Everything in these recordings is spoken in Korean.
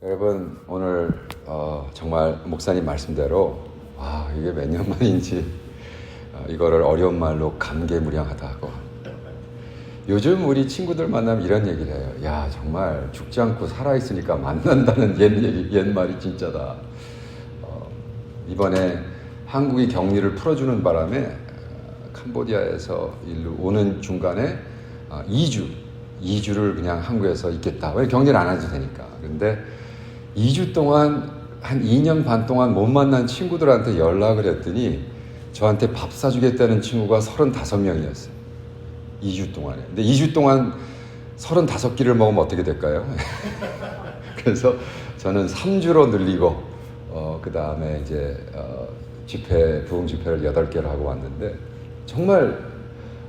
여러분 오늘 정말 목사님 말씀대로 이게 몇 년 만인지 이거를 어려운 말로 감개무량하다고. 요즘 우리 친구들 만나면 이런 얘기를 해요. 야, 정말 죽지 않고 살아있으니까 만난다는 옛말이 진짜다. 이번에 한국이 격리를 풀어주는 바람에 캄보디아에서 일로 오는 중간에 2주를 그냥 한국에서 있겠다. 왜 격리를 안 해도 되니까. 그런데 2주 동안 한 2년 반 동안 못 만난 친구들한테 연락을 했더니 저한테 밥 사주겠다는 친구가 35명이었어요. 2주 동안에. 근데 2주 동안 35끼를 먹으면 어떻게 될까요? 그래서 저는 3주로 늘리고 그 다음에 이제 부흥 집회를 8개를 하고 왔는데 정말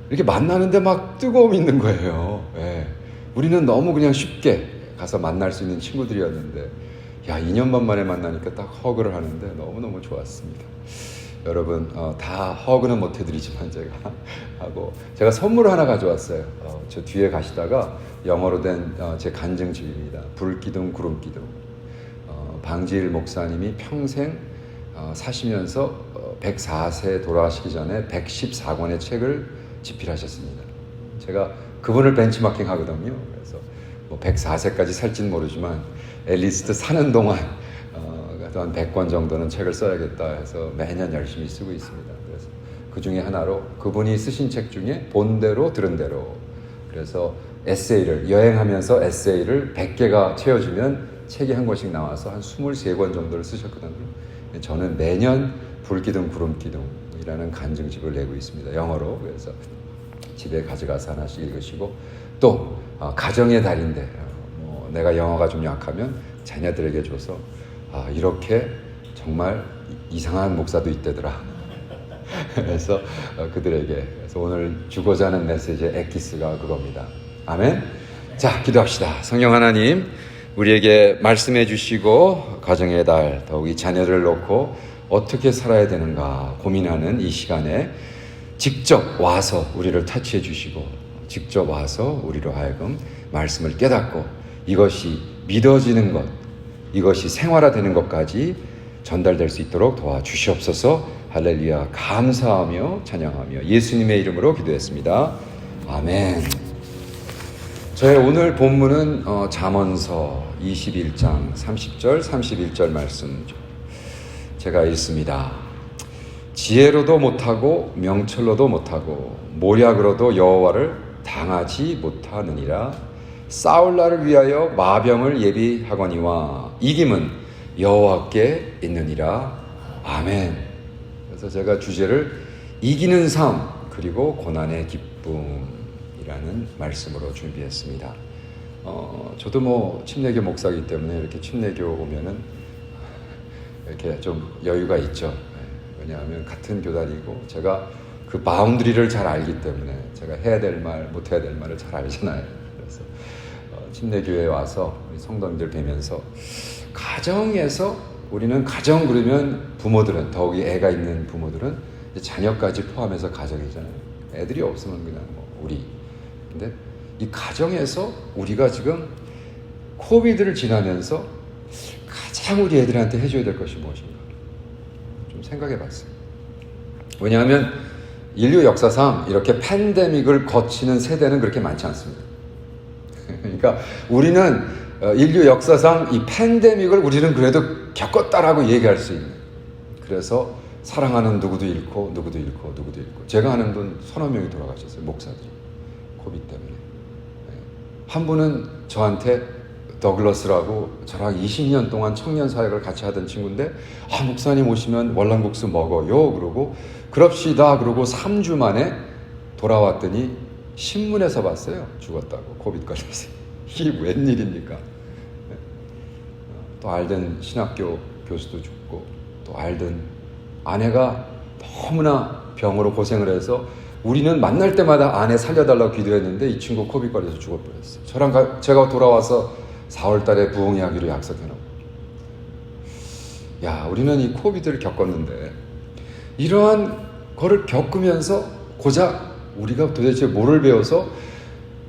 이렇게 만나는데 막 뜨거움이 있는 거예요. 예. 우리는 너무 그냥 쉽게 가서 만날 수 있는 친구들이었는데 2년 반 만에 만나니까 딱 허그를 하는데 너무너무 좋았습니다. 여러분 다 허그는 못 해드리지만 제가 선물을 하나 가져왔어요. 저 뒤에 가시다가 영어로 된 제 간증집입니다. 불기둥 구름기둥. 방지일 목사님이 평생 사시면서 104세 돌아가시기 전에 114권의 책을 집필하셨습니다. 제가 그분을 벤치마킹 하거든요. 그래서 104세까지 살지는 모르지만 앨리스트 사는 동안 한 100권 정도는 책을 써야겠다 해서 매년 열심히 쓰고 있습니다. 그래서 그 중에 하나로 그분이 쓰신 책 중에 본대로 들은 대로, 그래서 에세이를 여행하면서 에세이를 100개가 채워주면 책이 한 권씩 나와서 한 23권 정도를 쓰셨거든요. 저는 매년 불기둥 구름기둥이라는 간증집을 내고 있습니다. 영어로. 그래서 집에 가져가서 하나씩 읽으시고, 또 가정의 달인데 내가 영어가 좀 약하면 자녀들에게 줘서 이렇게 정말 이상한 목사도 있대더라. 그래서 그들에게, 그래서 오늘 주고자 하는 메시지의 엑기스가 그겁니다. 아멘. 자, 기도합시다. 성령 하나님, 우리에게 말씀해 주시고 가정의 달, 더욱이 자녀를 놓고 어떻게 살아야 되는가 고민하는 이 시간에 직접 와서 우리를 터치해 주시고, 직접 와서 우리로 하여금 말씀을 깨닫고 이것이 믿어지는 것, 이것이 생활화되는 것까지 전달될 수 있도록 도와주시옵소서. 할렐루야. 감사하며 찬양하며 예수님의 이름으로 기도했습니다. 아멘. 저의 오늘 본문은 잠언서 21장 30절 31절 말씀 제가 읽습니다. 지혜로도 못하고 명철로도 못하고 모략으로도 여호와를 당하지 못하느니라. 싸울 날을 위하여 마병을 예비하거니와 이김은 여호와께 있느니라. 아멘. 그래서 제가 주제를 이기는 삶 그리고 고난의 기쁨이라는 말씀으로 준비했습니다. 저도 침례교 목사이기 때문에 이렇게 침례교 오면은 이렇게 좀 여유가 있죠. 왜냐하면 같은 교단이고 제가 그 바운드리를 잘 알기 때문에 제가 해야 될 말, 못 해야 될 말을 잘 알잖아요. 그래서 침례교회에 와서 우리 성도님들 뵈면서 가정에서 우리는 가정 그러면 부모들은, 더욱이 애가 있는 부모들은 자녀까지 포함해서 가정이잖아요. 애들이 없으면 그냥 우리. 근데 이 가정에서 우리가 지금 코비드를 지나면서 가장 우리 애들한테 해줘야 될 것이 무엇인가 좀 생각해 봤어요. 왜냐하면 인류 역사상 이렇게 팬데믹을 거치는 세대는 그렇게 많지 않습니다. 그러니까 우리는 인류 역사상 이 팬데믹을 우리는 그래도 겪었다라고 얘기할 수 있는, 그래서 사랑하는 누구도 잃고 제가 아는 분 30명이 돌아가셨어요. 목사들이 코비드 때문에. 한 분은 저한테 더글러스라고 저랑 20년 동안 청년 사역을 같이 하던 친구인데 목사님 오시면 월남국수 먹어요 그러고 그럽시다 그러고 3주 만에 돌아왔더니 신문에서 봤어요. 죽었다고, 코비드 걸려서. 이게 웬일입니까? 또 알던 신학교 교수도 죽고, 또 알던 아내가 너무나 병으로 고생을 해서 우리는 만날 때마다 아내 살려달라고 기도했는데 이 친구 코비드 걸려서 죽어버렸어요. 제가 돌아와서 4월 달에 부흥하기로 약속해놓고. 우리는 이 코비드를 겪었는데 이러한 거를 겪으면서 고작 우리가 도대체 뭐를 배워서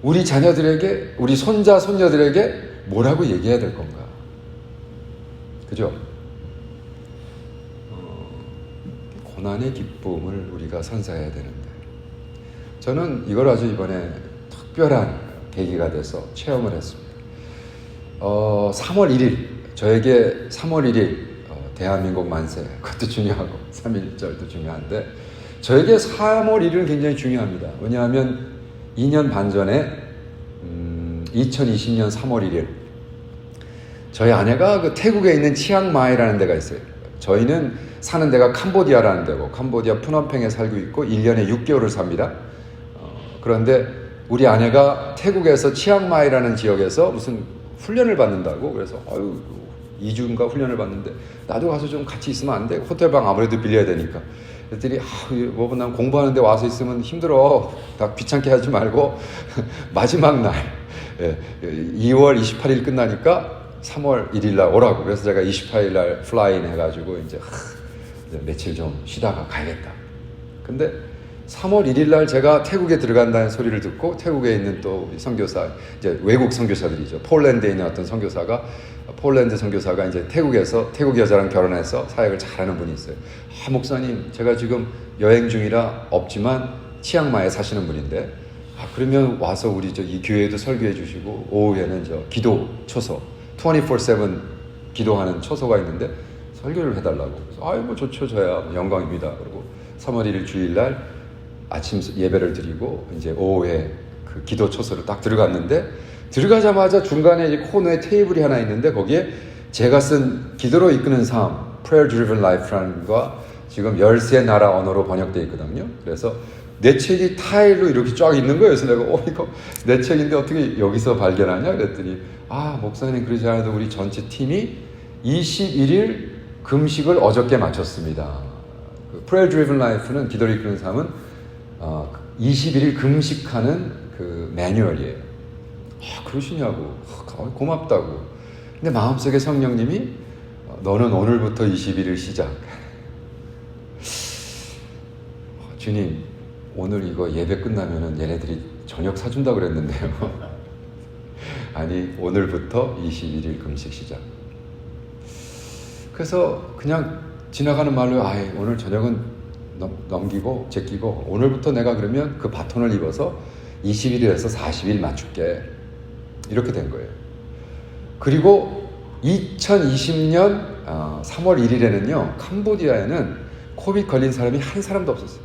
우리 자녀들에게, 우리 손자, 손녀들에게 뭐라고 얘기해야 될 건가? 그죠? 고난의 기쁨을 우리가 선사해야 되는데, 저는 이걸 아주 이번에 특별한 계기가 돼서 체험을 했습니다. 3월 1일, 저에게 3월 1일 대한민국 만세, 그것도 중요하고 3.1절도 중요한데, 저에게 3월 1일은 굉장히 중요합니다. 왜냐하면 2년 반 전에 2020년 3월 1일 저희 아내가 그 태국에 있는 치앙마이라는 데가 있어요. 저희는 사는 데가 캄보디아라는 데고, 캄보디아 푸놈팽에 살고 있고 1년에 6개월을 삽니다. 그런데 우리 아내가 태국에서 치앙마이라는 지역에서 무슨 훈련을 받는다고, 그래서 2주인가 훈련을 받는데 나도 가서 좀 같이 있으면 안 돼? 호텔방 아무래도 빌려야 되니까. 그랬더니 뭐 난 공부하는데 와서 있으면 힘들어. 다 귀찮게 하지 말고 마지막 날 2월 28일 끝나니까 3월 1일 날 오라고. 그래서 제가 28일 날 플라이인 해가지고 이제 며칠 좀 쉬다가 가야겠다. 근데 3월 1일 날 제가 태국에 들어간다는 소리를 듣고, 태국에 있는 또 선교사, 이제 외국 선교사들이죠. 폴란드에 있는 어떤 선교사가, 폴란드 선교사가 이제 태국에서 태국 여자랑 결혼해서 사역을 잘하는 분이 있어요. 목사님, 제가 지금 여행 중이라 없지만 치앙마이에 사시는 분인데, 그러면 와서 우리 이 교회도 설교해 주시고, 오후에는 기도 초소 24/7 기도하는 초소가 있는데 설교를 해달라고. 그래서 뭐 좋죠, 저야 영광입니다. 그리고 3월 1일 주일날 아침 예배를 드리고 이제 오후에 그 기도 초소를 딱 들어갔는데, 들어가자마자 중간에 이 코너에 테이블이 하나 있는데, 거기에 제가 쓴 기도로 이끄는 삶, Prayer Driven Life라는 거 지금 13나라 언어로 번역되어 있거든요. 그래서 내 책이 타일로 이렇게 쫙 있는 거예요. 그래서 내가 이거 내 책인데 어떻게 여기서 발견하냐 그랬더니, 목사님, 그러지 않아도 우리 전체 팀이 21일 금식을 어저께 마쳤습니다. 그 Prayer Driven Life는, 기도로 이끄는 삶은 21일 금식하는 그 매뉴얼이에요. 그러시냐고. 고맙다고. 근데 마음속에 성령님이 너는 오늘부터 21일 시작. 주님, 오늘 이거 예배 끝나면은 얘네들이 저녁 사준다 그랬는데요. 아니, 오늘부터 21일 금식 시작. 그래서 그냥 지나가는 말로 오늘 저녁은 넘기고 제끼고, 오늘부터 내가 그러면 그 바톤을 입어서 21일에서 40일 맞출게. 이렇게 된 거예요. 그리고 2020년 3월 1일에는요, 캄보디아에는 코비드 걸린 사람이 한 사람도 없었어요.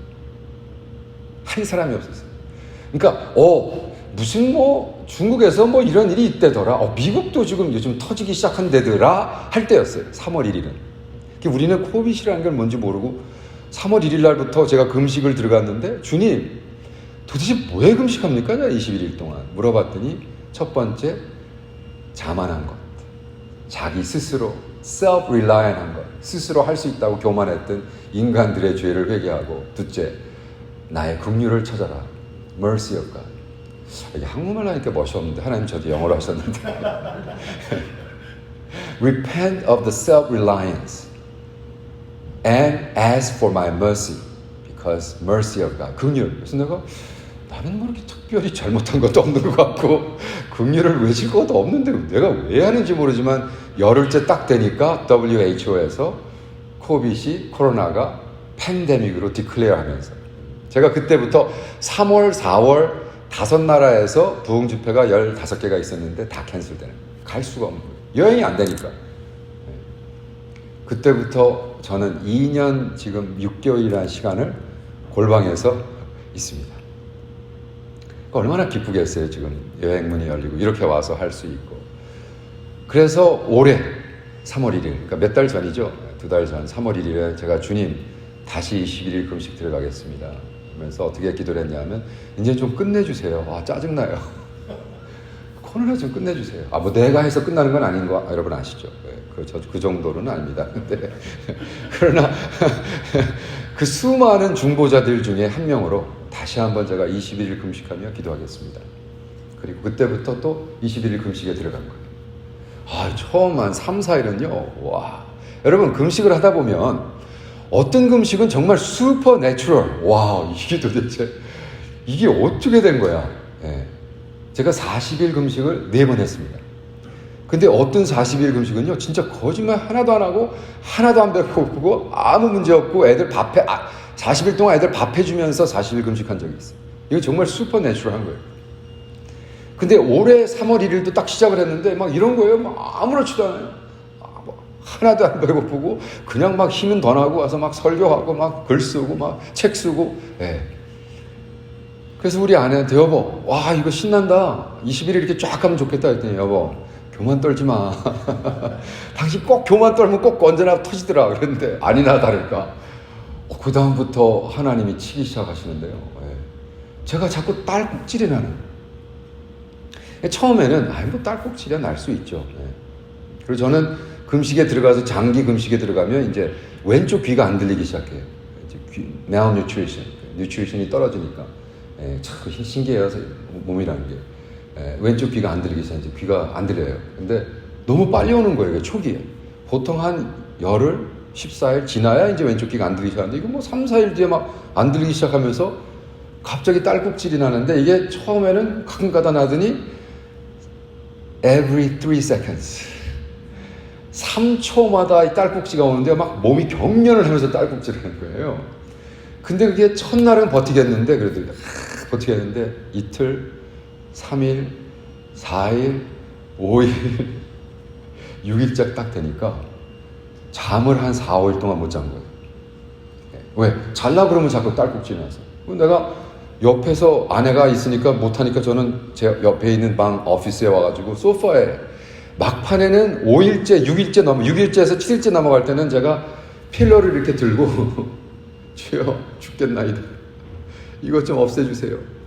한 사람이 없었어요. 그러니까 무슨 중국에서 이런 일이 있대더라. 미국도 지금 요즘 터지기 시작한 데더라 할 때였어요. 3월 1일은. 우리는 코비드라는 걸 뭔지 모르고 3월 1일 날부터 제가 금식을 들어갔는데, 주님, 도대체 뭐에 금식합니까? 21일 동안 물어봤더니, 첫 번째, 자만한 것. 자기 스스로 self-reliant한 것. 스스로 할 수 있다고 교만했던 인간들의 죄를 회개하고, 둘째, 나의 긍휼을 찾아라. mercy of God. 이게 한국말로 하니까 멋이 없는데, 하나님 저도 영어로 하셨는데 repent of the self-reliance and ask for my mercy because mercy of God. 긍휼. 그래서 나는 이렇게 특별히 잘못한 것도 없는 것 같고 긍휼을 외칠 것도 없는데 내가 왜 하는지 모르지만, 열흘째 딱 되니까 WHO에서 코로나가 팬데믹으로 디클레어하면서, 제가 그때부터 3월, 4월 5나라에서 부흥 집회가 15개가 있었는데 다 캔슬되는 거예요. 갈 수가 없는 거예요. 여행이 안 되니까. 그때부터 저는 2년 지금 6개월이라는 시간을 골방에서 있습니다. 얼마나 기쁘겠어요. 지금 여행문이 열리고 이렇게 와서 할 수 있고. 그래서 올해 3월 1일, 그러니까 몇 달 전이죠. 2달 전 3월 1일에 제가 주님 다시 21일 금식 들어가겠습니다. 그러면서 어떻게 기도를 했냐면, 이제 좀 끝내주세요. 짜증나요. 코로나 좀 끝내주세요. 내가 해서 끝나는 건 아닌 거 여러분 아시죠? 그 정도로는 아닙니다. 근데 그러나 그 수많은 중보자들 중에 한 명으로 다시 한번 제가 21일 금식하며 기도하겠습니다. 그리고 그때부터 또 21일 금식에 들어간 거예요. 처음 한 3, 4일은요. 와. 여러분, 금식을 하다 보면 어떤 금식은 정말 슈퍼 내추럴. 와, 이게 도대체 이게 어떻게 된 거야? 제가 40일 금식을 4번 했습니다. 근데 어떤 40일 금식은요, 진짜 거짓말 하나도 안 하고, 하나도 안 배고프고, 아무 문제 없고, 애들 40일 동안 애들 밥 해주면서 40일 금식한 적이 있어요. 이거 정말 슈퍼 내추럴한 거예요. 근데 올해 3월 1일도 딱 시작을 했는데, 막 이런 거예요. 막 아무렇지도 않아요. 하나도 안 배고프고, 그냥 막 힘은 더 나고 와서 막 설교하고, 막 글 쓰고, 막 책 쓰고, 예. 그래서 우리 아내한테, 여보, 와, 이거 신난다. 20일 이렇게 쫙 가면 좋겠다 했더니, 여보, 교만 떨지 마. 당신 꼭 교만 떨면 꼭 언제나 터지더라. 그랬는데 아니나 다를까. 그 다음부터 하나님이 치기 시작하시는데요. 예. 제가 자꾸 딸꾹질이 나는. 처음에는 뭐 딸꾹질이야 날 수 있죠. 예. 그리고 저는 금식에 들어가서 장기 금식에 들어가면 이제 왼쪽 귀가 안 들리기 시작해요. 이제 malnutrition, 뉴트리션이 떨어지니까. 예, 참 신기해요. 몸이라는 게. 왼쪽 귀가 안 들리기 시작해서 귀가 안 들려요. 근데 너무 빨리 오는 거예요. 초기에. 보통 한 열흘, 14일 지나야 이제 왼쪽 귀가 안 들리기 시작하는데, 이거 뭐 3, 4일 뒤에 막 안 들리기 시작하면서 갑자기 딸꾹질이 나는데, 이게 처음에는 가끔가다 나더니 every 3 seconds. 3초마다 이 딸꾹질가 오는데 막 몸이 경련을 하면서 딸꾹질을 하는 거예요. 근데 그게 첫날은 버티겠는데, 그래도 버티겠는데, 이틀, 3일, 4일, 5일, 6일째 딱 되니까 잠을 한 4, 5일 동안 못 잔 거예요. 왜? 잘라 그러면 자꾸 딸꾹질이 나서. 내가 옆에서 아내가 있으니까 못하니까 저는 제 옆에 있는 방 오피스에 와가지고 소파에, 막판에는 5일째, 6일째 6일째에서 7일째 넘어갈 때는 제가 필러를 이렇게 들고 주여 죽겠나이다. 이것 좀 없애주세요.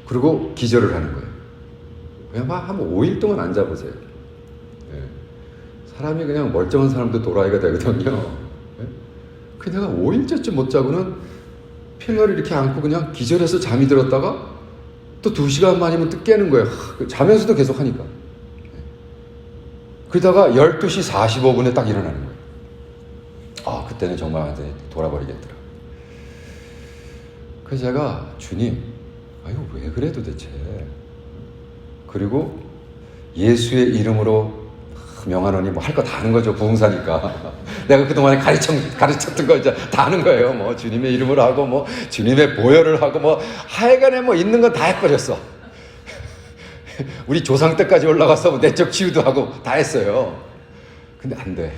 그리고 기절을 하는 거예요. 그냥 한 5일 동안 앉아보세요. 예. 사람이 그냥 멀쩡한 사람도 도라이가 되거든요. 예? 그 내가 5일째쯤 못 자고는 필러를 이렇게 안고 그냥 기절해서 잠이 들었다가 또 2시간 만이면 또 깨는 거예요. 자면서도 계속 하니까. 예. 그러다가 12시 45분에 딱 일어나는 거예요. 아, 그때는 정말 완전히 돌아버리겠더라. 그래서 제가, 주님, 아유, 왜 그래 도대체. 그리고 예수의 이름으로 명하노니 뭐 할 거 다 하는 거죠. 부흥사니까. 내가 그동안에 가르쳤던 거 이제 다 하는 거예요. 뭐 주님의 이름으로 하고, 뭐 주님의 보혈을 하고, 뭐 하여간에 뭐 있는 건 다 해버렸어. 우리 조상 때까지 올라가서 뭐 내적 치유도 하고 다 했어요. 근데 안 돼.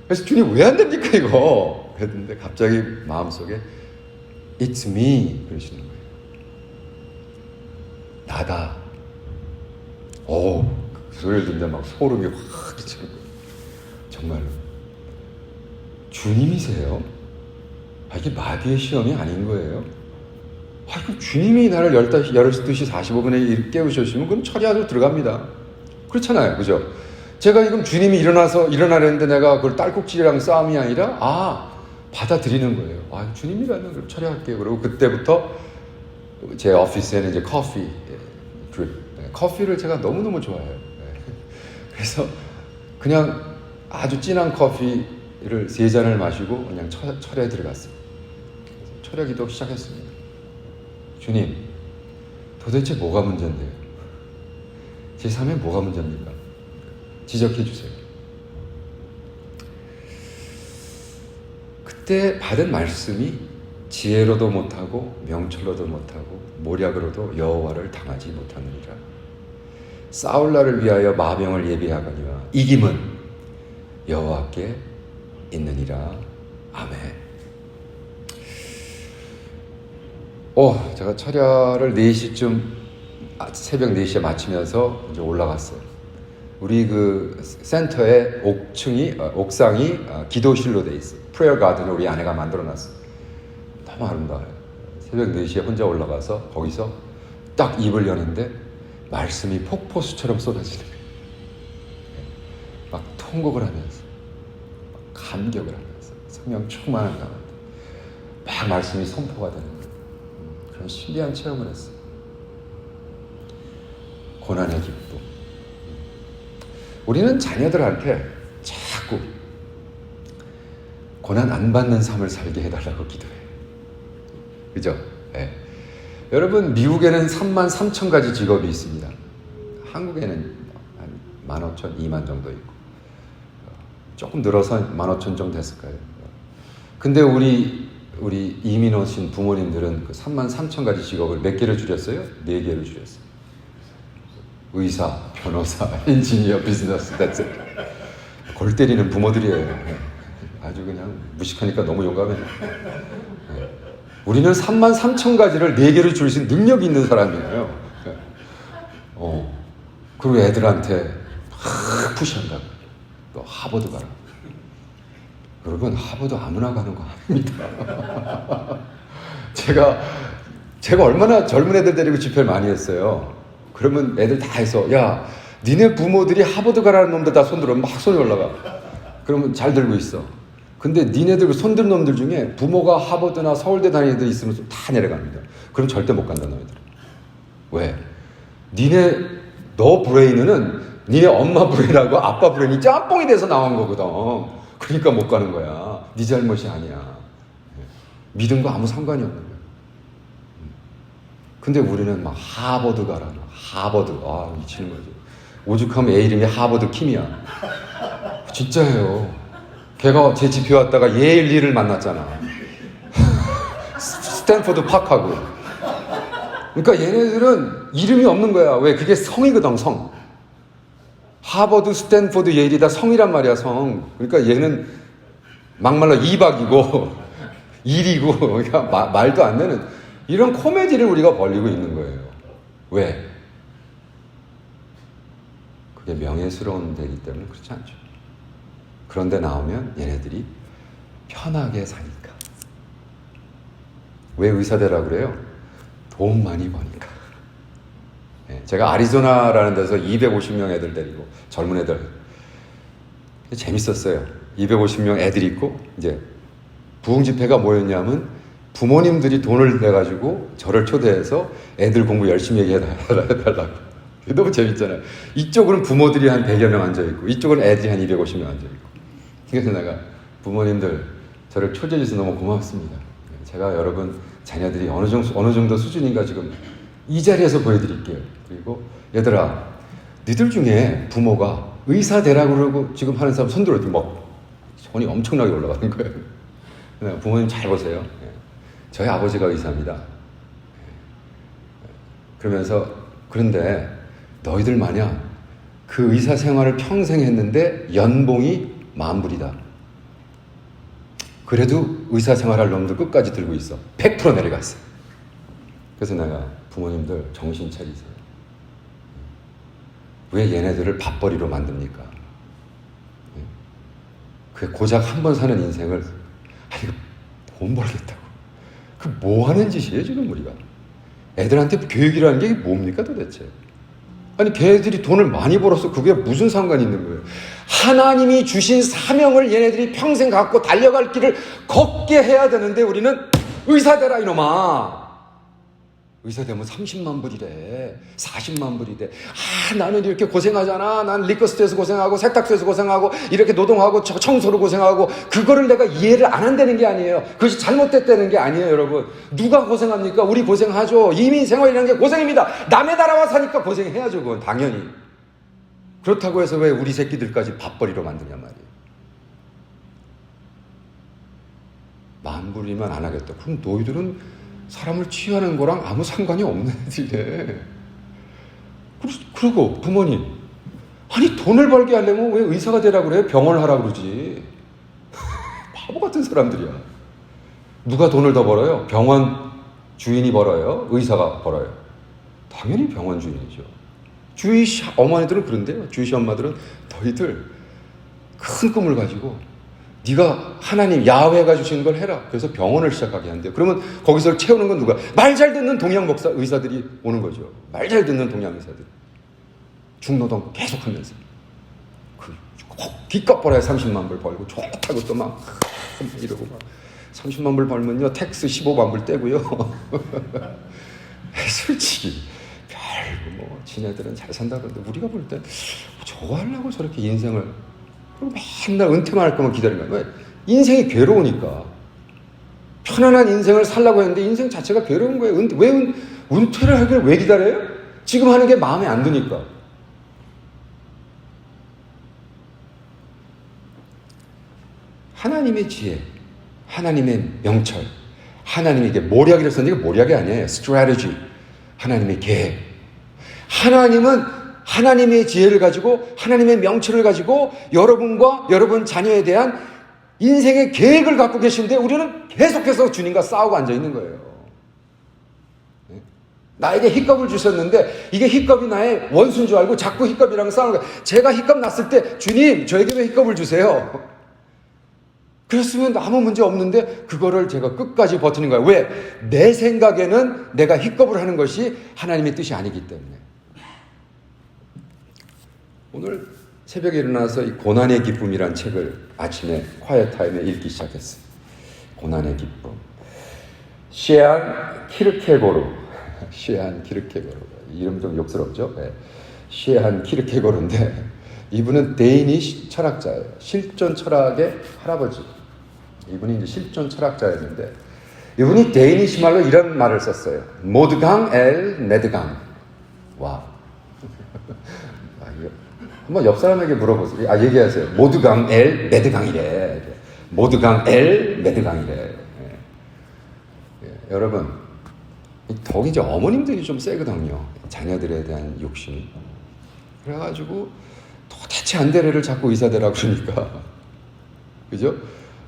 그래서 주님 왜 안 됩니까 이거? 그랬는데 갑자기 마음속에 It's me 그러시는 거예요. 나다. 그 소리를 듣는데 막 소름이 확 끼치는 거예요. 정말로. 주님이세요? 이게 마귀의 시험이 아닌 거예요. 이거 주님이 나를 12시 45분에 깨우셨으면 그럼 철야도 들어갑니다. 그렇잖아요. 그죠? 제가 지금 주님이 일어나려는데 내가 그걸 딸꾹질이랑 싸움이 아니라, 받아들이는 거예요. 주님이라면 그럼 철야할게요. 그리고 그때부터 제 오피스에는 이제 커피를 제가 너무너무 좋아해요. 그래서 그냥 아주 진한 커피를 3잔을 마시고 그냥 철야에 들어갔어요. 철야 기도 시작했습니다. 주님, 도대체 뭐가 문제인데요? 제 삶에 뭐가 문제입니까? 지적해 주세요. 그때 받은 말씀이 지혜로도 못하고 명철로도 못하고 모략으로도 여호와를 당하지 못하느니라. 싸울 날을 위하여 마병을 예비하거니와 이김은 여호와께 있느니라. 아멘. 제가 철야를 4시쯤 새벽 4시에 마치면서 이제 올라갔어요. 우리 그 센터의 옥상이 기도실로 돼 있어요. 프레어 가든을 우리 아내가 만들어놨어요. 너무 아름다워요. 새벽 4시에 혼자 올라가서 거기서 딱 입을 여는데 말씀이 폭포수처럼 쏟아지는 거예요. 막 통곡을 하면서, 막 감격을 하면서, 성령 충만한 가운데 막 말씀이 선포가 되는 거예요. 그런 신비한 체험을 했어요. 고난의 기쁨. 우리는 자녀들한테 자꾸 고난 안 받는 삶을 살게 해달라고 기도해요. 그죠? 네. 여러분, 미국에는 33,000가지 직업이 있습니다. 한국에는 한 15,000, 2만 정도 있고 조금 늘어서 15,000 정도 됐을까요? 근데 우리 이민 오신 부모님들은 그 33,000가지 직업을 몇 개를 줄였어요? 4개를 줄였어요. 의사, 변호사, 엔지니어, 비즈니스, that's it. 골 때리는 부모들이에요. 아주 그냥 무식하니까 너무 용감해요. 우리는 33,000가지를 4개를 줄이신 능력이 있는 사람이에요. 그리고 애들한테 막 푸시한다고. 너 하버드 가라. 여러분, 하버드 아무나 가는 거 아닙니다. 제가 얼마나 젊은 애들 데리고 집회를 많이 했어요. 그러면 애들 다 해서, 야, 니네 부모들이 하버드 가라는 놈들 다 손들어. 막 손이 올라가. 그러면 잘 들고 있어. 근데 니네들 손든 놈들 중에 부모가 하버드나 서울대 다니는 애들 있으면 다 내려갑니다. 그럼 절대 못 간다, 너희들. 왜? 너 브레인은 니네 엄마 브레인하고 아빠 브레인이 짬뽕이 돼서 나온 거거든. 그러니까 못 가는 거야. 네 잘못이 아니야. 믿음과 아무 상관이 없는 거야. 근데 우리는 막 하버드 가라. 하버드. 미치는 거지. 오죽하면 애 이름이 하버드 킴이야. 진짜예요. 걔가 제 집에 왔다가 예일리를 만났잖아. 스탠포드 파크하고. 그러니까 얘네들은 이름이 없는 거야. 왜? 그게 성이거든, 성. 하버드, 스탠포드, 예일이 다 성이란 말이야, 성. 그러니까 얘는 막말로 2박이고 1이고 그러니까 말도 안 되는 이런 코미디를 우리가 벌리고 있는 거예요. 왜? 그게 명예스러운 데이기 때문에 그렇지 않죠. 그런데 나오면 얘네들이 편하게 사니까. 왜 의사대라고 그래요? 돈 많이 버니까. 제가 아리조나라는 데서 250명 애들 데리고 젊은 애들 재밌었어요. 250명 애들이 있고 이제 부흥집회가 뭐였냐면 부모님들이 돈을 내가지고 저를 초대해서 애들 공부 열심히 해달라고. 너무 재밌잖아요. 이쪽은 부모들이 한 100여 명 앉아있고 이쪽은 애들이 한 250명 앉아있고. 그래서 내가 부모님들 저를 초대해 주셔서 너무 고맙습니다. 제가 여러분 자녀들이 어느 정도 수준인가 지금 이 자리에서 보여드릴게요. 그리고 얘들아, 니들 중에 부모가 의사 되라고 그러고 지금 하는 사람 손 들어도 막 손이 엄청나게 올라가는 거예요. 부모님 잘 보세요. 저희 아버지가 의사입니다. 그러면서 그런데 너희들 마냥 그 의사 생활을 평생 했는데 연봉이 10,000불이다. 그래도 의사 생활할 놈들 끝까지 들고 있어. 100% 내려갔어. 그래서 내가 부모님들 정신 차리세요. 왜 얘네들을 밥벌이로 만듭니까? 그 고작 한 번 사는 인생을 돈 벌겠다고. 그 뭐 하는 짓이에요 지금 우리가? 애들한테 교육이라는 게 뭡니까 도대체? 아니 걔네들이 돈을 많이 벌어서 그게 무슨 상관이 있는 거예요? 하나님이 주신 사명을 얘네들이 평생 갖고 달려갈 길을 걷게 해야 되는데 우리는 의사 되라 이놈아. 의사 되면 30만 불이래. 40만 불이래. 나는 이렇게 고생하잖아. 난 리커스트에서 고생하고 세탁소에서 고생하고 이렇게 노동하고 청소로 고생하고 그거를 내가 이해를 안 한다는 게 아니에요. 그것이 잘못됐다는 게 아니에요, 여러분. 누가 고생합니까? 우리 고생하죠. 이민 생활이라는 게 고생입니다. 남의 나라 와 사니까 고생해야죠, 그건 당연히. 그렇다고 해서 왜 우리 새끼들까지 밥벌이로 만드냐 말이에요. 10,000불이면 안 하겠다. 그럼 너희들은 사람을 취하는 거랑 아무 상관이 없는 애들이래. 그리고 부모님, 아니 돈을 벌게 하려면 왜 의사가 되라고 그래요? 병원을 하라고 그러지. 바보 같은 사람들이야. 누가 돈을 더 벌어요? 병원 주인이 벌어요? 의사가 벌어요? 당연히 병원 주인이죠. 주이시 어머니들은 그런데요. 주이시 엄마들은 너희들 큰 꿈을 가지고 네가 하나님 야훼가 주시는 걸 해라. 그래서 병원을 시작하게 한대요. 그러면 거기서 채우는 건 누가? 말 잘 듣는 동양 목사 의사들이 오는 거죠. 말 잘 듣는 동양 의사들. 중노동 계속하면서 기껏 벌어야 30만 불 벌고 좋다고 또 막 이러고 막 30만 불 벌면요 텍스 15만 불 떼고요. 솔직히 별로 뭐 지네들은 잘 산다 그러는데 우리가 볼 때 저거 하려고 저렇게 인생을 그리고 맨날 은퇴만 할 거면 기다리는 거야. 왜? 인생이 괴로우니까. 편안한 인생을 살려고 했는데 인생 자체가 괴로운 거예요. 왜 은퇴를 하길 왜 기다려요? 지금 하는 게 마음에 안 드니까. 하나님의 지혜, 하나님의 명철, 하나님의 이게 모략이라고 썼는데 이게 모략이 아니에요. strategy. 하나님의 계획. 하나님은 하나님의 지혜를 가지고 하나님의 명철을 가지고 여러분과 여러분 자녀에 대한 인생의 계획을 갖고 계신데 우리는 계속해서 주님과 싸우고 앉아있는 거예요. 나에게 힙갑을 주셨는데 이게 힙갑이 나의 원수인 줄 알고 자꾸 힙갑이랑 싸우는 거예요. 제가 힙갑 났을 때 주님 저에게 왜 힙갑을 주세요? 그랬으면 아무 문제 없는데 그거를 제가 끝까지 버티는 거예요. 왜? 내 생각에는 내가 힙갑을 하는 것이 하나님의 뜻이 아니기 때문에. 오늘 새벽에 일어나서 이 고난의 기쁨이란 책을 아침에 콰이어 타임에 읽기 시작했어요. 고난의 기쁨. 시에한 키르케고르. 시에한 키르케고르. 이름 좀 욕스럽죠? 네. 시에한 키르케고르인데 이분은 데이니시 철학자예요. 실존 철학의 할아버지. 이분이 이제 실존 철학자였는데 이분이 데이니시 말로 이런 말을 썼어요. 모드강 엘 메드강. 와. 한번 옆 사람에게 물어보세요. 얘기하세요. 모드강 엘 메드강이래. 모드강 엘 메드강이래. 여러분, 더욱 이제 어머님들이 좀 세거든요. 자녀들에 대한 욕심이. 그래가지고 도대체 안 될 애를 자꾸 의사 되라고 그러니까. 그죠?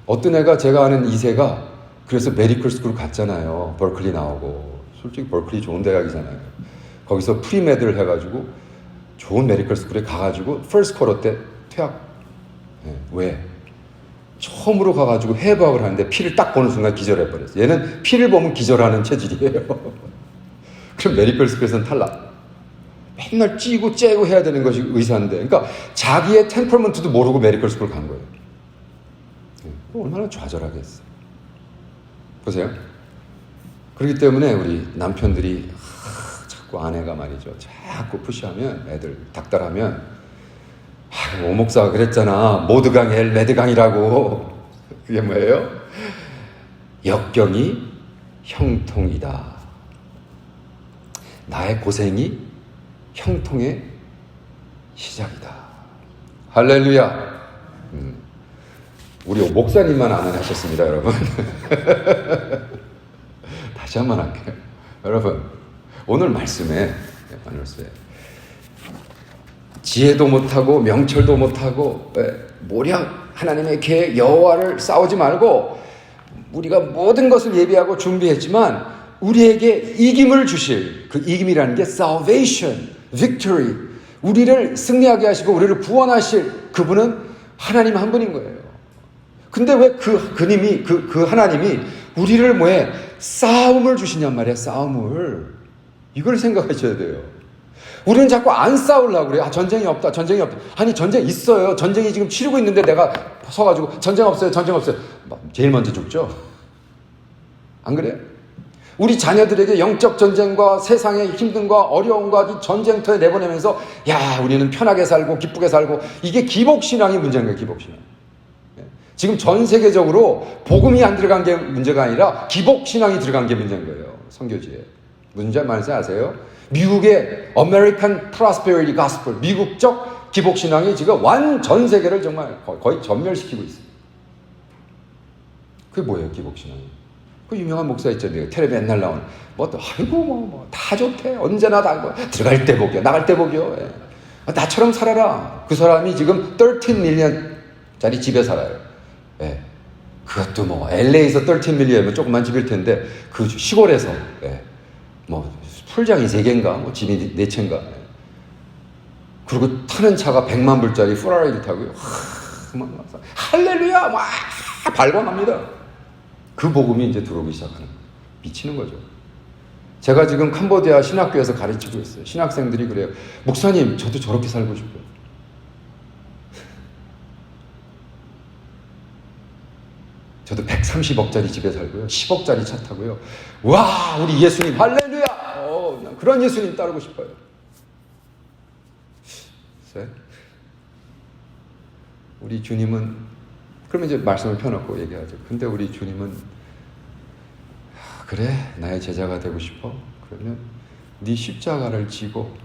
어떤 애가 제가 아는 2세가 그래서 메디컬 스쿨 갔잖아요. 버클리 나오고. 솔직히 버클리 좋은 대학이잖아요. 거기서 프리메드를 해가지고 좋은 메디컬 스쿨에 가가지고 퍼스트 쿼터 때 퇴학. 왜? 처음으로 가가지고 해부학을 하는데 피를 딱 보는 순간 기절해버렸어요. 얘는 피를 보면 기절하는 체질이에요. 그럼 메디컬 스쿨에서는 탈락. 맨날 찌고 째고 해야 되는 것이 의사인데, 그러니까 자기의 템퍼먼트도 모르고 메디컬 스쿨 간 거예요. 얼마나 좌절하겠어요. 보세요. 그렇기 때문에 우리 남편들이 자꾸 아내가 말이죠. 자꾸 푸시하면 애들 닥달하면 오 목사가 그랬잖아. 모드강 엘 메드강이라고. 그게 뭐예요? 역경이 형통이다. 나의 고생이 형통의 시작이다. 할렐루야. 우리 목사님만 안 하셨습니다, 여러분. 다시 한번 할게요. 여러분, 오늘 말씀에 지혜도 못하고 명철도 못하고 모략 하나님의 계획 여호와를 싸우지 말고 우리가 모든 것을 예비하고 준비했지만 우리에게 이김을 주실 그 이김이라는 게 salvation, victory, 우리를 승리하게 하시고 우리를 구원하실 그분은 하나님 한 분인 거예요. 근데 왜 그 하나님이 우리를 뭐해? 싸움을 주시냔 말이야, 싸움을. 이걸 생각하셔야 돼요. 우리는 자꾸 안 싸우려고 그래요. 전쟁이 없다, 전쟁이 없다. 아니, 전쟁 있어요. 전쟁이 지금 치르고 있는데 내가 서가지고 전쟁 없어요, 전쟁 없어요. 제일 먼저 죽죠? 안 그래요? 우리 자녀들에게 영적 전쟁과 세상의 힘듦과 어려움과 전쟁터에 내보내면서 야, 우리는 편하게 살고 기쁘게 살고 이게 기복신앙이 문제인 거예요, 기복신앙. 지금 전 세계적으로 복음이 안 들어간 게 문제가 아니라 기복신앙이 들어간 게 문제인 거예요. 선교지에. 문제 말인지 아세요? 미국의 American Prosperity Gospel, 미국적 기복신앙이 지금 전 세계를 정말 거의 전멸시키고 있어요. 그게 뭐예요, 기복신앙이? 그 유명한 목사 있잖아요. 텔레비에 맨날 나오는. 다 좋대. 언제나 다 들어갈 때 복이요. 나갈 때 복이요. 예. 나처럼 살아라. 그 사람이 지금 13 밀리언짜리 집에 살아요. 예. 그것도 뭐 LA에서 13 밀리언이면 조그만 집일 텐데 그 시골에서 뭐 풀장이 3개인가 뭐 집이 4채인가. 예. 그리고 타는 차가 100만 불짜리 페라리를 타고요. 할렐루야 막 발광합니다. 그 복음이 이제 들어오기 시작하는 거예요. 미치는 거죠. 제가 지금 캄보디아 신학교에서 가르치고 있어요. 신학생들이 그래요. 목사님, 저도 저렇게 살고 싶어요. 저도 130억짜리 집에 살고요. 10억짜리 차 타고요. 와, 우리 예수님, 할렐루야! 그냥 그런 예수님 따르고 싶어요. 우리 주님은, 그러면 이제 말씀을 펴놓고 얘기하죠. 근데 우리 주님은, 그래, 나의 제자가 되고 싶어? 그러면 네 십자가를 지고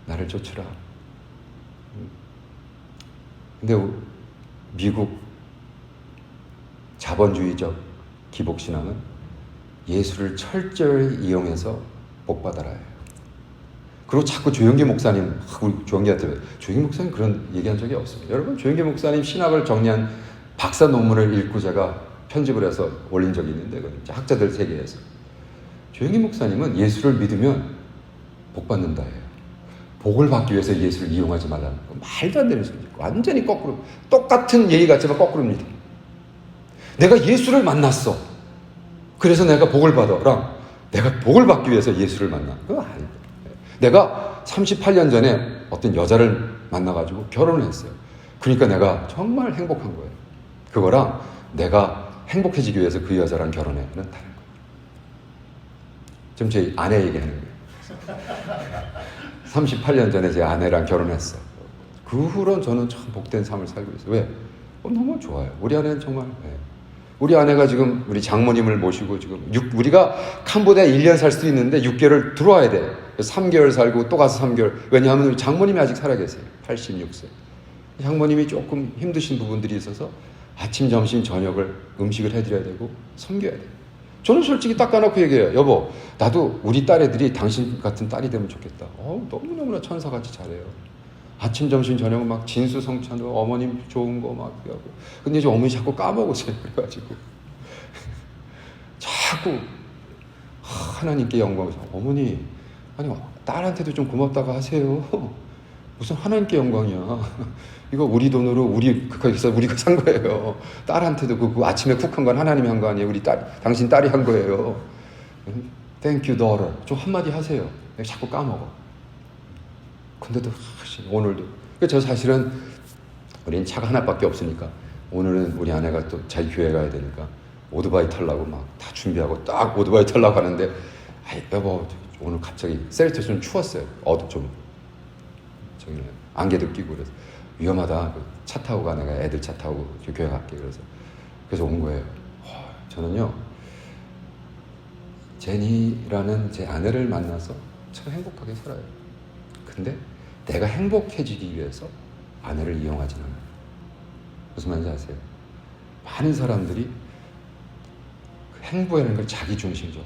나를 쫓으라. 근데 미국 자본주의적 기복신앙은 예수를 철저히 이용해서 복받아라 해요. 그리고 자꾸 조영기 목사님, 우리 조영기한테 조영기 목사님 그런 얘기한 적이 없습니다. 여러분, 조영기 목사님 신학을 정리한 박사 논문을 읽고 제가 편집을 해서 올린 적이 있는데, 학자들 세계에서 조영기 목사님은 예수를 믿으면 복 받는다 해요. 복을 받기 위해서 예수를 이용하지 말라는 거, 말도 안 되는 소리죠. 완전히 거꾸로, 똑같은 얘기 같지만 거꾸로입니다. 내가 예수를 만났어, 그래서 내가 복을 받아랑 내가 복을 받기 위해서 예수를 만나, 그거 아닙니다. 내가 38년 전에 어떤 여자를 만나가지고 결혼을 했어요. 그러니까 내가 정말 행복한 거예요. 그거랑 내가 행복해지기 위해서 그 여자랑 결혼해는 다른 거예요. 지금 제 아내 얘기하는 거예요. 38년 전에 제 아내랑 결혼했어. 그 후로 저는 참 복된 삶을 살고 있어요. 왜? 너무 좋아요. 우리 아내는 정말, 우리 아내가 지금 우리 장모님을 모시고 지금 우리가 캄보디아 1년 살 수도 있는데 6개월 들어와야 돼. 3개월 살고 또 가서 3개월. 왜냐하면 우리 장모님이 아직 살아계세요. 86세. 장모님이 조금 힘드신 부분들이 있어서 아침, 점심, 저녁을 음식을 해드려야 되고 섬겨야 돼요. 저는 솔직히 딱 까놓고 얘기해요. 여보, 나도 우리 딸애들이 당신 같은 딸이 되면 좋겠다. 너무너무나 천사같이 잘해요. 아침, 점심, 저녁은 막 진수성찬으로 어머님 좋은 거 막 하고. 근데 이제 어머니 자꾸 까먹으세요. 그래가지고 자꾸 하나님께 영광을. 어머니, 아니 딸한테도 좀 고맙다고 하세요. 무슨 하나님께 영광이야. 이거 우리 돈으로 거기서 우리가 산 거예요. 딸한테도 그 아침에 쿡한 건 하나님이 한 거 아니에요. 우리 당신 딸이 한 거예요. Thank you, daughter. 좀 한마디 하세요. 자꾸 까먹어. 근데도 오늘도. 저 사실은 우린 차가 하나밖에 없으니까 오늘은 우리 아내가 또 자기 교회 가야 되니까 오토바이 타려고 막 다 준비하고 딱 오토바이 타려고 하는데, 여보, 오늘 갑자기 셀터 좀 추웠어요. 좀 저기 안개도 끼고 그래서 위험하다. 차 타고 가. 내가 애들 차 타고 교회 갈게. 그래서 온 거예요. 저는요, 제니라는 제 아내를 만나서 참 행복하게 살아요. 근데 내가 행복해지기 위해서 아내를 이용하지는 않아요. 무슨 말인지 아세요? 많은 사람들이 행복이라는 걸 자기중심적으로,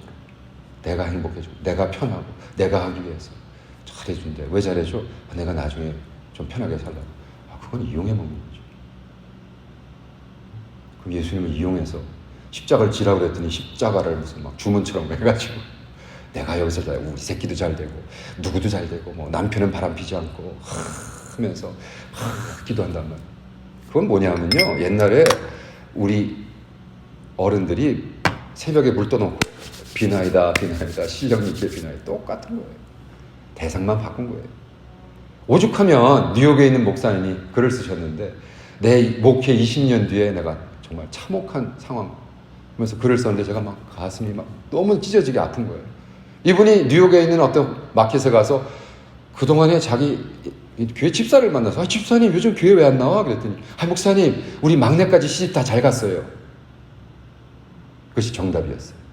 내가 행복해지고 내가 편하고 내가 하기 위해서 잘해준대. 왜 잘해줘? 내가 나중에 좀 편하게 살라고. 그건 이용해 먹는 거죠. 그럼 예수님을 이용해서 십자가를 지라고 그랬더니 십자가를 무슨 막 주문처럼 해가지고 내가 여기서 우리 새끼도 잘 되고 누구도 잘 되고 뭐 남편은 바람피지 않고 하면서 기도한단 말이에요. 그건 뭐냐면요, 옛날에 우리 어른들이 새벽에 물 떠놓고 비나이다 실력님께 비나이다 똑같은 거예요. 대상만 바꾼 거예요. 오죽하면 뉴욕에 있는 목사님이 글을 쓰셨는데, 내 목회 20년 뒤에 내가 정말 참혹한 상황 하면서 글을 썼는데 제가 막 가슴이 막 너무 찢어지게 아픈 거예요. 이분이 뉴욕에 있는 어떤 마켓에 가서 그동안에 자기 교회 집사를 만나서, 집사님 요즘 교회 왜 안 나와? 그랬더니, 목사님 우리 막내까지 시집 다 잘 갔어요. 그것이 정답이었어요.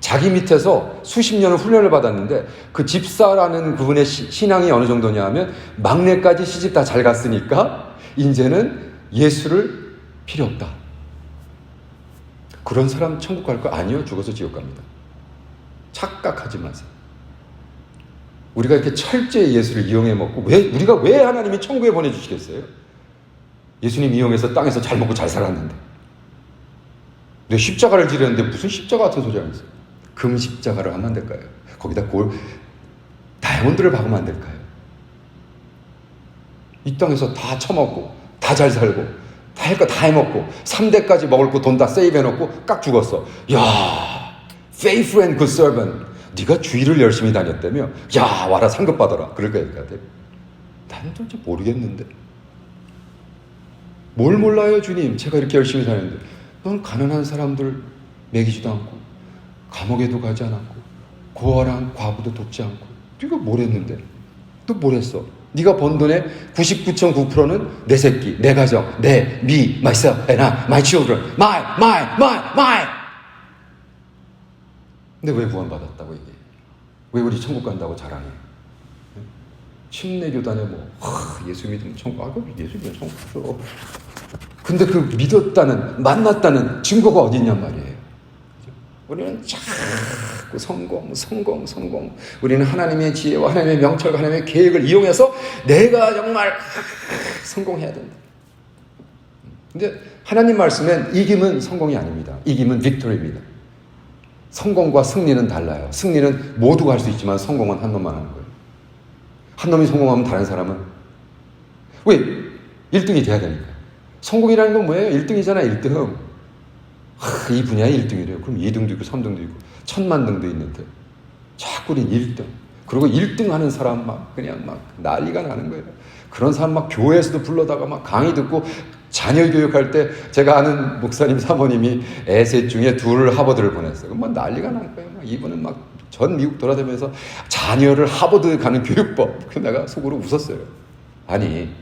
자기 밑에서 수십 년을 훈련을 받았는데 그 집사라는 그분의 신앙이 어느 정도냐 하면, 막내까지 시집 다 잘 갔으니까 이제는 예수를 필요 없다. 그런 사람 천국 갈 거 아니요? 죽어서 지옥 갑니다. 착각하지 마세요. 우리가 이렇게 철저히 예수를 이용해 먹고, 우리가 왜 하나님이 천국에 보내주시겠어요? 예수님 이용해서 땅에서 잘 먹고 잘 살았는데. 내 십자가를 지렸는데 무슨 십자가 같은 소리 하면서 금 십자가를 하면 안 될까요? 거기다 다이아몬드를 박으면 안 될까요? 이 땅에서 다 처먹고 다 잘 살고 다 할 거 다 해먹고 3대까지 먹을 거 돈 다 세이브해놓고 깍 죽었어. 야, faithful and good servant. 네가 주일을 열심히 다녔다며? 야, 와라 상급 받아라. 그럴 거야. 나는 도대체 모르겠는데. 뭘 몰라요, 주님? 제가 이렇게 열심히 다녔는데. 넌 가난한 사람들 먹이지도 않고 감옥에도 가지 않았고 고아랑 과부도 돕지 않고. 네가 뭘 했는데? 또 뭘 했어? 네가 번 돈의 99.9%는 내 새끼, 내 가정, me, myself, and my children, my. 근데 왜 구원받았다고 얘기해? 왜 우리 천국 간다고 자랑해? 침례교단에 예수 믿으면 천국, 예수 믿으면 천국 가죠. 근데 그 믿었다는, 만났다는 증거가 어디 있냔 말이에요. 우리는 자꾸 성공. 우리는 하나님의 지혜와 하나님의 명철과 하나님의 계획을 이용해서 내가 정말 성공해야 된다. 근데 하나님 말씀엔 이김은 성공이 아닙니다. 이김은 빅토리입니다. 성공과 승리는 달라요. 승리는 모두가 할 수 있지만 성공은 한 놈만 하는 거예요. 한 놈이 성공하면 다른 사람은 왜? 1등이 돼야 되니까. 성공이라는 건 뭐예요? 1등이잖아, 1등. 이 분야에 1등이래요. 그럼 2등도 있고 3등도 있고 1000만 등도 있는데 자꾸 우린 1등. 그리고 1등 하는 사람 그냥 난리가 나는 거예요. 그런 사람 교회에서도 불러다가 강의 듣고 자녀 교육할 때 제가 아는 목사님 사모님이 애 셋 중에 둘을 하버드를 보냈어요. 난리가 나는 거예요. 이분은 전 미국 돌아다니면서 자녀를 하버드 가는 교육법. 내가 속으로 웃었어요. 아니,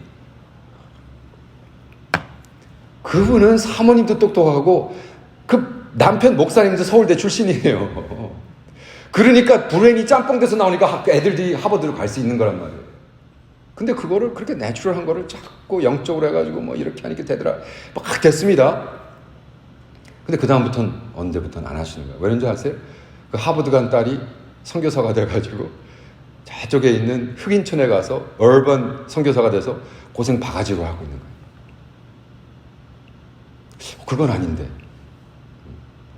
그분은 사모님도 똑똑하고 그 남편 목사님도 서울대 출신이에요. 그러니까 불행이 짬뽕돼서 나오니까 애들이 하버드로 갈 수 있는 거란 말이에요. 근데 그거를 그렇게 내추럴한 거를 자꾸 영적으로 해가지고 이렇게 하니까 되더라. 됐습니다. 근데 그 다음부터는 언제부터는 안 하시는 거예요. 왜 그런지 아세요? 그 하버드 간 딸이 선교사가 돼가지고 저쪽에 있는 흑인촌에 가서 얼번 선교사가 돼서 고생 바가지로 하고 있는 거예요. 그건 아닌데.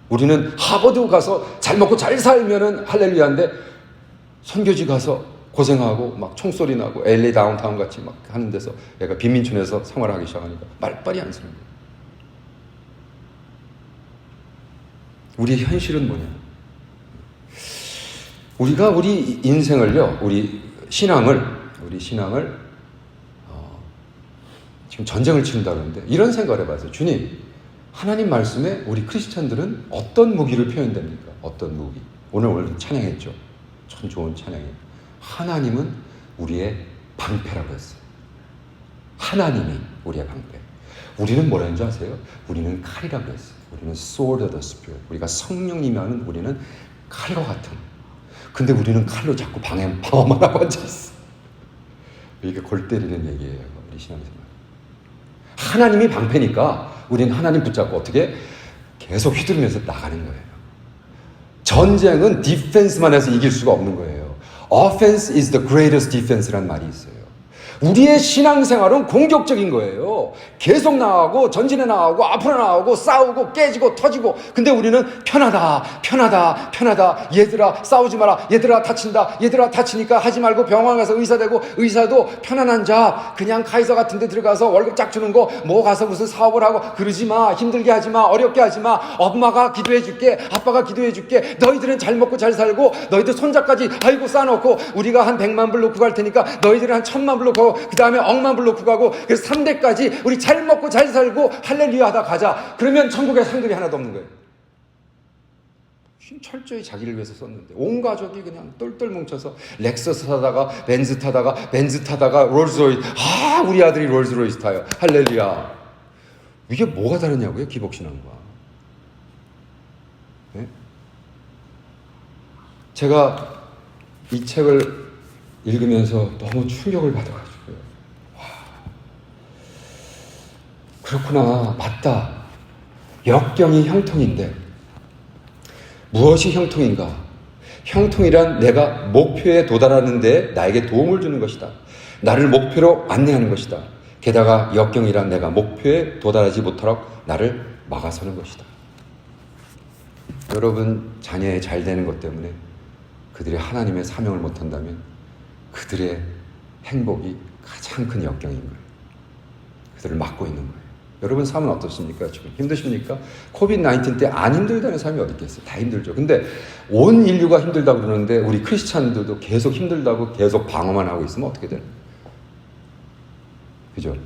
우리는 하버드 가서 잘 먹고 잘 살면은 할렐루야인데 선교지 가서 고생하고 총소리 나고 LA 다운타운 같이 하는 데서 얘가 빈민촌에서 생활하기 시작하니까 말빨이 안 서는 거예요. 우리의 현실은 뭐냐? 우리가 우리 인생을요, 우리 신앙을 지금 전쟁을 치른다 그러는데 이런 생각을 해봐서 주님, 하나님 말씀에 우리 크리스찬들은 어떤 무기를 표현됩니까? 어떤 무기? 오늘 찬양했죠. 참 좋은 찬양이에요. 하나님은 우리의 방패라고 했어요. 하나님이 우리의 방패. 우리는 뭐라는 줄 아세요? 우리는 칼이라고 했어요. 우리는 sword of the spirit. 우리가 성령님이 하는 우리는 칼과 같은. 근데 우리는 칼로 자꾸 방어만 하고 앉아있어. 이게 골 때리는 얘기예요. 우리 신앙생활. 하나님이 방패니까 우리는 하나님 붙잡고 어떻게 계속 휘두르면서 나가는 거예요. 전쟁은 디펜스만 해서 이길 수가 없는 거예요. Offense is the greatest defense라는 말이 있어요. 우리의 신앙생활은 공격적인 거예요. 계속 나가고 전진해 나가고 앞으로 나가고 싸우고 깨지고 터지고. 근데 우리는 편하다. 얘들아 싸우지 마라. 얘들아 다치니까 하지 말고 병원 가서 의사 되고, 의사도 편안한 자 그냥 카이사 같은 데 들어가서 월급 쫙 주는 거 가서 무슨 사업을 하고 그러지 마. 힘들게 하지 마. 어렵게 하지 마. 엄마가 기도해 줄게. 아빠가 기도해 줄게. 너희들은 잘 먹고 잘 살고 너희들 손자까지 아이고 싸놓고 우리가 한 100만 불 놓고 갈 테니까 너희들은 한 1000만 불 놓고 그 다음에 억만 불 놓고 가고, 그래서 3대까지 우리 잘 먹고 잘 살고 할렐루야 하다 가자. 그러면 천국에 상들이 하나도 없는 거예요. 철저히 자기를 위해서 썼는데 온 가족이 그냥 똘똘 뭉쳐서 렉서스 타다가 벤츠 타다가 롤스로이스. 우리 아들이 롤스로이스 타요. 할렐루야. 이게 뭐가 다르냐고요? 기복신앙과. 네? 제가 이 책을 읽으면서 너무 충격을 받아가지고요. 그렇구나. 맞다. 역경이 형통인데 무엇이 형통인가? 형통이란 내가 목표에 도달하는 데 나에게 도움을 주는 것이다. 나를 목표로 안내하는 것이다. 게다가 역경이란 내가 목표에 도달하지 못하도록 나를 막아서는 것이다. 여러분 자녀의 잘 되는 것 때문에 그들이 하나님의 사명을 못한다면 그들의 행복이 가장 큰 역경인 거예요. 그들을 막고 있는 거예요. 여러분 삶은 어떻습니까? 지금 힘드십니까? 코비드-19 때 안 힘들다는 사람이 어디 있겠어요? 다 힘들죠. 근데 온 인류가 힘들다고 그러는데 우리 크리스찬들도 계속 힘들다고 계속 방어만 하고 있으면 어떻게 되나요? 그죠?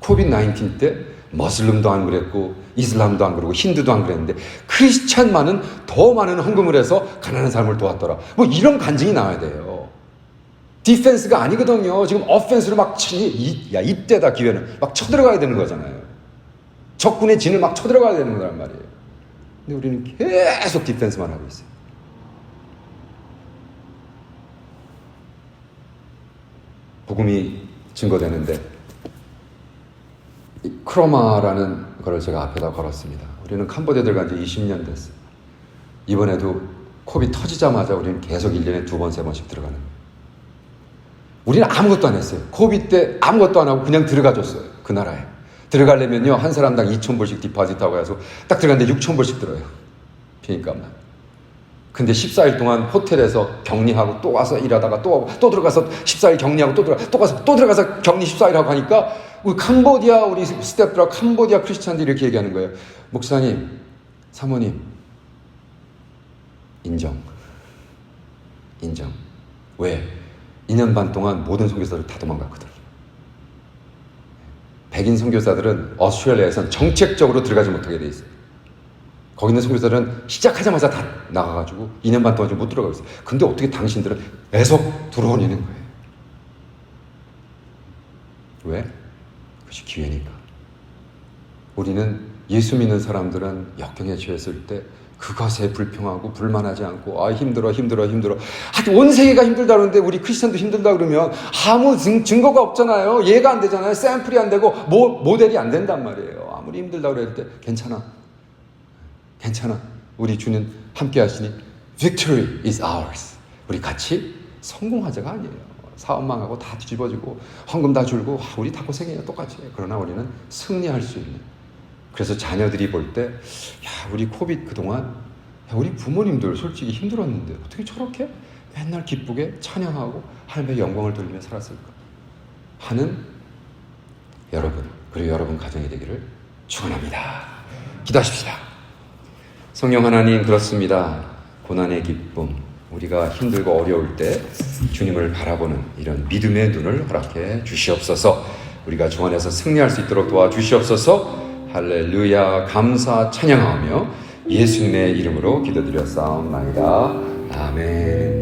코비드-19 때 머슬림도 안 그랬고 이슬람도 안 그러고 힌두도 안 그랬는데 크리스찬만은 더 많은 헌금을 해서 가난한 사람을 도왔더라. 이런 간증이 나와야 돼요. 디펜스가 아니거든요. 지금 어펜스로 이때다 기회는 막 쳐들어가야 되는 거잖아요. 적군의 진을 막 쳐들어가야 되는 거란 말이에요. 근데 우리는 계속 디펜스만 하고 있어요. 복음이 증거되는데 크로마라는 걸 제가 앞에다 걸었습니다. 우리는 캄보디아 들어간 지 20년 됐어요. 이번에도 코비 터지자마자 우리는 계속 1년에 2번, 3번씩 들어가는 거예요. 우리는 아무것도 안 했어요. 코비 때 아무것도 안 하고 그냥 들어가 줬어요. 그 나라에. 들어가려면요, 한 사람당 2,000불씩 디파짓하고 해서 딱 들어갔는데 6,000불씩 들어요. 비니까만. 근데 14일 동안 호텔에서 격리하고 또 와서 일하다가 또 들어가서 14일 격리하고 또 들어가서 격리 14일 하고 하니까 우리 캄보디아 우리 스태프들하고 캄보디아 크리스찬들이 이렇게 얘기하는 거예요. 목사님, 사모님, 인정. 왜? 2년 반 동안 모든 선교사들 다 도망갔거든. 백인 선교사들은 오스트레일리아에선 정책적으로 들어가지 못하게 돼 있어요. 거기 있는 선교사들은 시작하자마자 다 나가가지고 2년 반 동안 좀 못 들어가고 있어요. 근데 어떻게 당신들은 계속 들어오는 거예요? 왜? 그것이 기회니까. 우리는 예수 믿는 사람들은 역경에 처했을 때 그것에 불평하고 불만하지 않고 힘들어 하여튼 온 세계가 힘들다 그러는데 우리 크리스천도 힘들다 그러면 아무 증거가 없잖아요. 이해가 안 되잖아요. 샘플이 안 되고 모델이 안 된단 말이에요. 아무리 힘들다 그럴 때 괜찮아. 우리 주님 함께 하시니 Victory is ours. 우리 같이 성공하자가 아니에요. 사업 망하고 다 뒤집어지고 헌금 다 줄고 우리 다 고생해요. 똑같이. 그러나 우리는 승리할 수 있는. 그래서 자녀들이 볼 때 우리 코비드 그동안 우리 부모님들 솔직히 힘들었는데 어떻게 저렇게 맨날 기쁘게 찬양하고 하나님의 영광을 돌리며 살았을까 하는 여러분, 그리고 여러분 가정이 되기를 축원합니다. 기도하십시다. 성령 하나님, 그렇습니다. 고난의 기쁨, 우리가 힘들고 어려울 때 주님을 바라보는 이런 믿음의 눈을 허락해 주시옵소서. 우리가 주 안에서 승리할 수 있도록 도와주시옵소서. 할렐루야. 감사 찬양하며 예수님의 이름으로 기도드렸사옵나이다. 아멘.